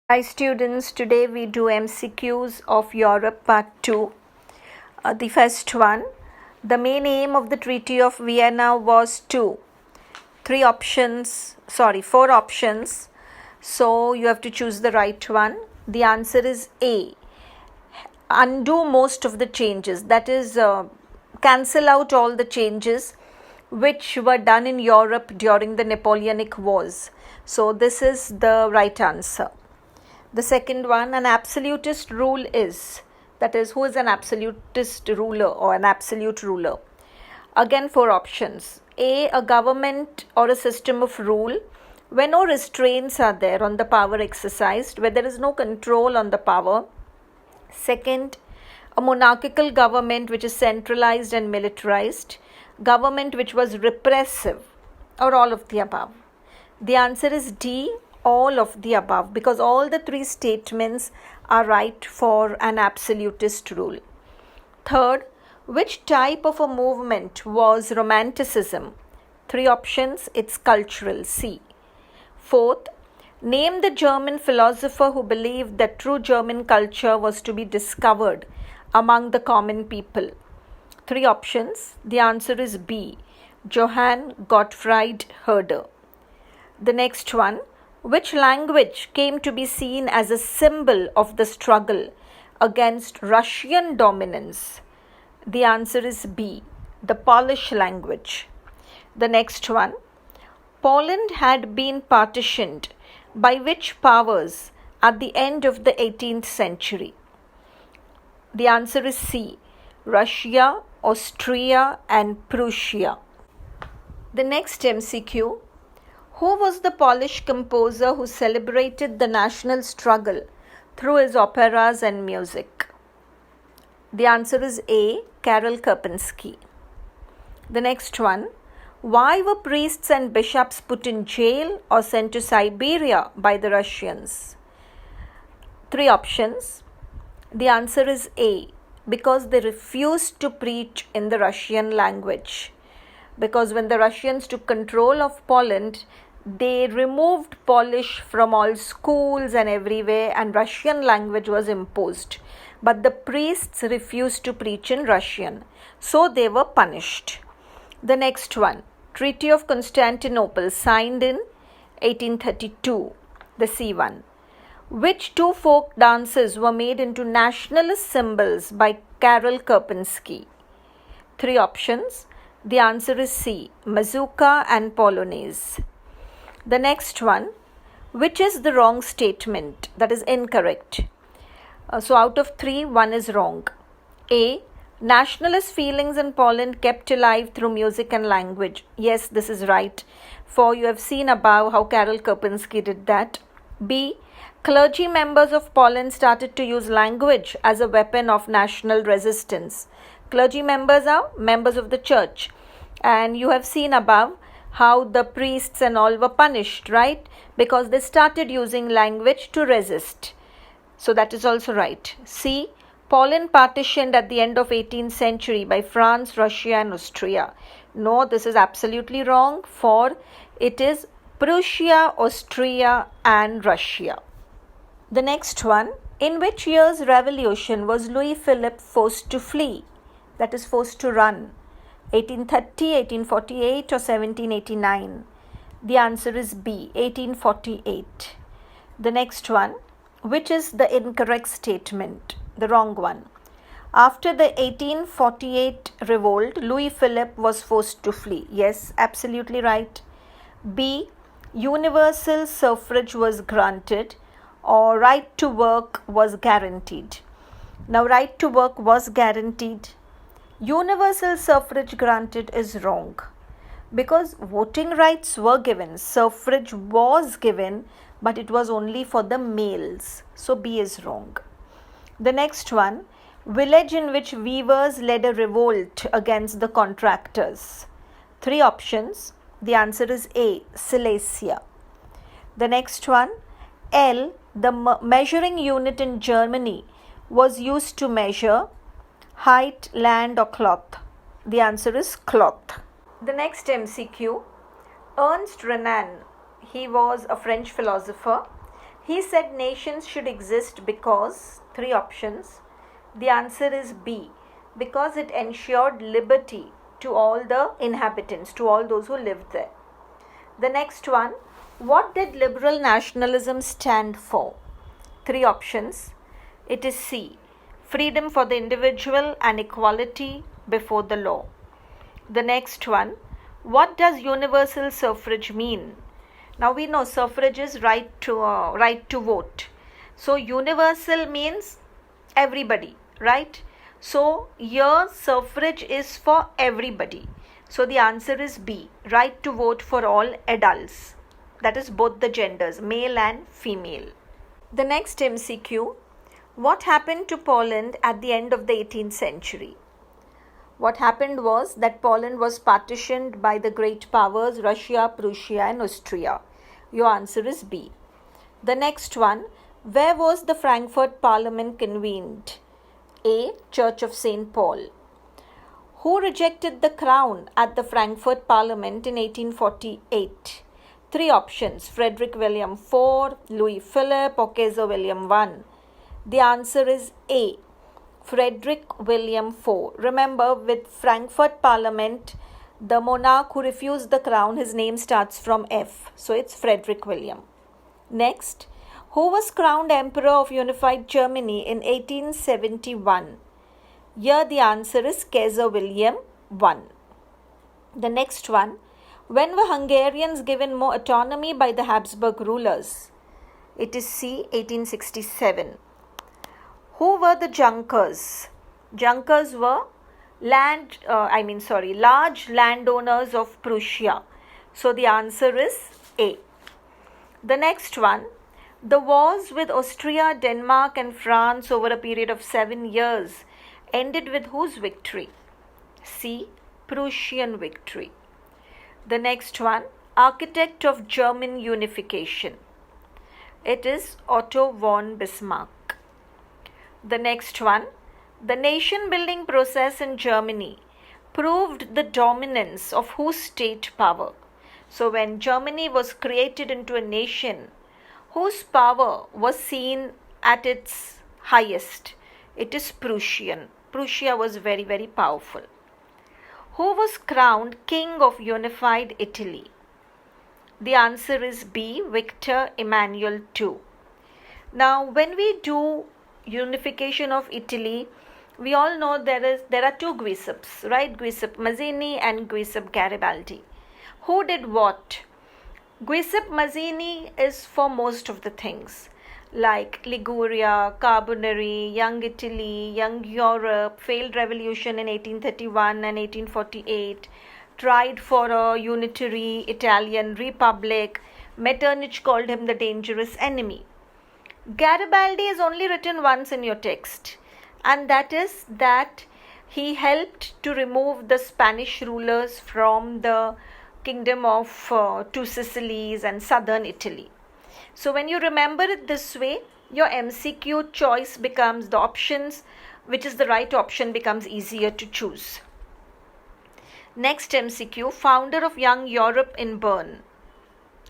Hi students, today we do MCQs of Europe Part 2. The first one, the main aim of the Treaty of Vienna was four options. So you have to choose the right one. The answer is A. Undo most of the changes, that is, cancel out all the changes which were done in Europe during the Napoleonic Wars. So this is the right answer. The second one, an absolutist rule is, that is, who is an absolutist ruler or an absolute ruler? Again, four options. A government or a system of rule where no restraints are there on the power exercised, where there is no control on the power. Second, a monarchical government which is centralized and militarized, government which was repressive, or all of the above. The answer is D, all of the above, because all the three statements are right for an absolutist rule. Third, which type of a movement was Romanticism? Three options, it's cultural, C. Fourth, name the German philosopher who believed that true German culture was to be discovered among the common people. Three options, the answer is B, Johann Gottfried Herder. The next one, which language came to be seen as a symbol of the struggle against Russian dominance? The answer is B, the Polish language. The next one, Poland had been partitioned by which powers at the end of the 18th century? The answer is C, Russia, Austria, and Prussia. The next MCQ, who was the Polish composer who celebrated the national struggle through his operas and music? The answer is A, Karol Karpinski. The next one, why were priests and bishops put in jail or sent to Siberia by the Russians? Three options. The answer is A, because they refused to preach in the Russian language. Because when the Russians took control of Poland, they removed Polish from all schools and everywhere, and Russian language was imposed. But the priests refused to preach in Russian, so they were punished. The next one, Treaty of Constantinople, signed in 1832, the C one. Which two folk dances were made into nationalist symbols by Karol Karpinski? Three options. The answer is C, Mazurka and Polonaise. The next one, which is the wrong statement, that is incorrect? So out of three, one is wrong. A, nationalist feelings in Poland kept alive through music and language. Yes, this is right, for you have seen above how Karol Karpinski did that. B, clergy members of Poland started to use language as a weapon of national resistance. Clergy members are members of the church, and you have seen above how the priests and all were punished, right? Because they started using language to resist. So that is also right. C, Poland partitioned at the end of 18th century by France, Russia and Austria. No, this is absolutely wrong, for it is Prussia, Austria and Russia. The next one, in which year's revolution was Louis Philippe forced to flee? That is, forced to run. 1830, 1848 or 1789? The answer is B, 1848. The next one, which is the incorrect statement? The wrong one. After the 1848 revolt, Louis Philippe was forced to flee. Yes, absolutely right. B, universal suffrage was granted, or right to work was guaranteed. Now, right to work was guaranteed. Universal suffrage granted is wrong, because voting rights were given, suffrage was given, but it was only for the males. So B is wrong. The next one, village in which weavers led a revolt against the contractors. Three options. The answer is A, Silesia. The next one, L, the measuring unit in Germany, was used to measure height, land or cloth. The answer is cloth. The next MCQ, Ernst Renan, he was a French philosopher, He said nations should exist because, three options. The answer is B, because it ensured liberty to all the inhabitants, to all those who lived there. The next one, what did liberal nationalism stand for? Three options. It is C, freedom for the individual and equality before the law. The next one, what does universal suffrage mean? Now we know suffrage is right to vote. So universal means everybody, right? So here suffrage is for everybody. So the answer is B, right to vote for all adults. That is both the genders, male and female. The next MCQ, what happened to Poland at the end of the 18th century? What happened was that Poland was partitioned by the great powers Russia, Prussia and Austria. Your answer is B. The next one, where was the Frankfurt Parliament convened? A, Church of St. Paul. Who rejected the crown at the Frankfurt Parliament in 1848? Three options, Frederick William IV, Louis Philippe or Kaiser William I. The answer is A, Frederick William IV. Remember, with Frankfurt Parliament, the monarch who refused the crown, his name starts from F. So it's Frederick William. Next, who was crowned Emperor of Unified Germany in 1871? Here the answer is Kaiser William I. The next one, when were Hungarians given more autonomy by the Habsburg rulers? It is C, 1867. Who were the Junkers? Junkers were large landowners of Prussia. So the answer is A. The next one, the wars with Austria, Denmark and France over a period of 7 years ended with whose victory? C, Prussian victory. The next one, architect of German unification. It is Otto von Bismarck. The next one, the nation building process in Germany proved the dominance of whose state power? So when Germany was created into a nation, whose power was seen at its highest? It is Prussian. Prussia was very, very powerful. Who was crowned King of Unified Italy? The answer is B, Victor Emmanuel II. Now, when we do unification of Italy, we all know there are two Giuseppe's, right? Giuseppe Mazzini and Giuseppe Garibaldi. Who did what? Giuseppe Mazzini is for most of the things like Liguria, Carbonari, Young Italy, Young Europe, failed revolution in 1831 and 1848, tried for a unitary Italian republic. Metternich called him the dangerous enemy. Garibaldi is only written once in your text, and that is that he helped to remove the Spanish rulers from the kingdom of Two Sicilies and southern Italy. So when you remember it this way, your MCQ choice becomes the options, which is the right option, becomes easier to choose. Next MCQ, founder of Young Europe in Bern.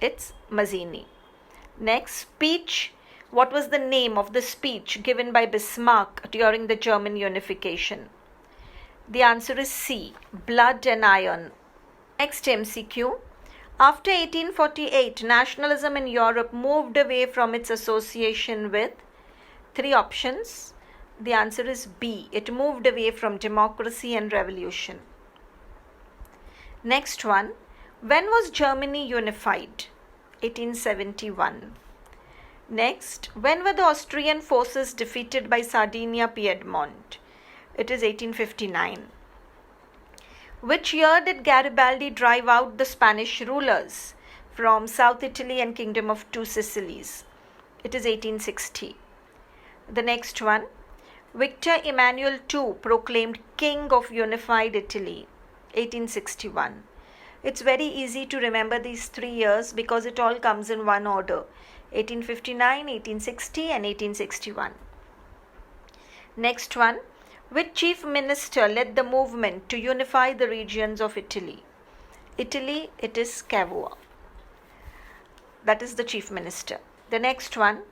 It's Mazzini. Next, speech. What was the name of the speech given by Bismarck during the German unification? The answer is C, Blood and Iron. Next MCQ. After 1848, nationalism in Europe moved away from its association with, three options. The answer is B, it moved away from democracy and revolution. Next one, when was Germany unified? 1871. Next, when were the Austrian forces defeated by Sardinia Piedmont? It is 1859. Which year did Garibaldi drive out the Spanish rulers from South Italy and Kingdom of Two Sicilies? It is 1860. The next one, Victor Emmanuel II proclaimed King of Unified Italy, 1861. It's very easy to remember these 3 years because it all comes in one order, 1859, 1860 and 1861. Next one, which chief minister led the movement to unify the regions of Italy? Italy, it is Cavour. That is the chief minister. The next one,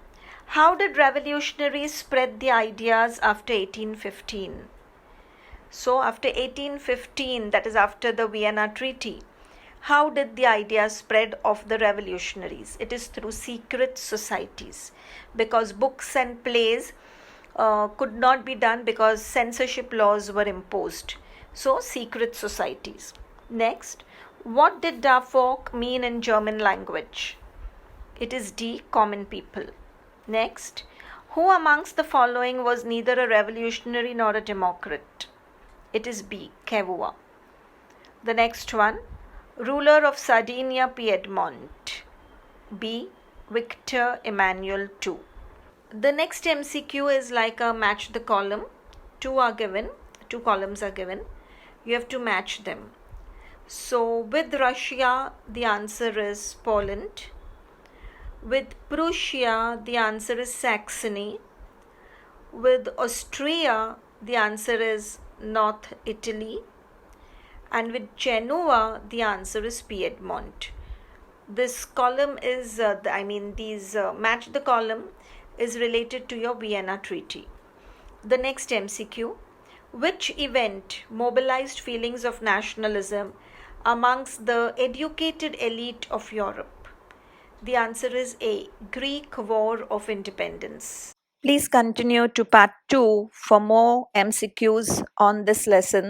how did revolutionaries spread the ideas after 1815? So, after 1815, that is after the Vienna Treaty, how did the ideas spread of the revolutionaries? It is through secret societies, because books and plays could not be done because censorship laws were imposed. So, secret societies. Next, what did Da Folk mean in German language? It is D, common people. Next, who amongst the following was neither a revolutionary nor a democrat? It is B, Cavour. The next one, ruler of Sardinia Piedmont. B, Victor Emmanuel II. The next MCQ is like a match the column. Two columns are given. You have to match them. So with Russia, the answer is Poland. With Prussia, the answer is Saxony. With Austria, the answer is North Italy. And with Genoa, the answer is Piedmont. This column is, match the column is related to your Vienna Treaty. The next MCQ, which event mobilized feelings of nationalism amongst the educated elite of Europe? The answer is A, Greek War of Independence. Please continue to part 2 for more MCQs on this lesson.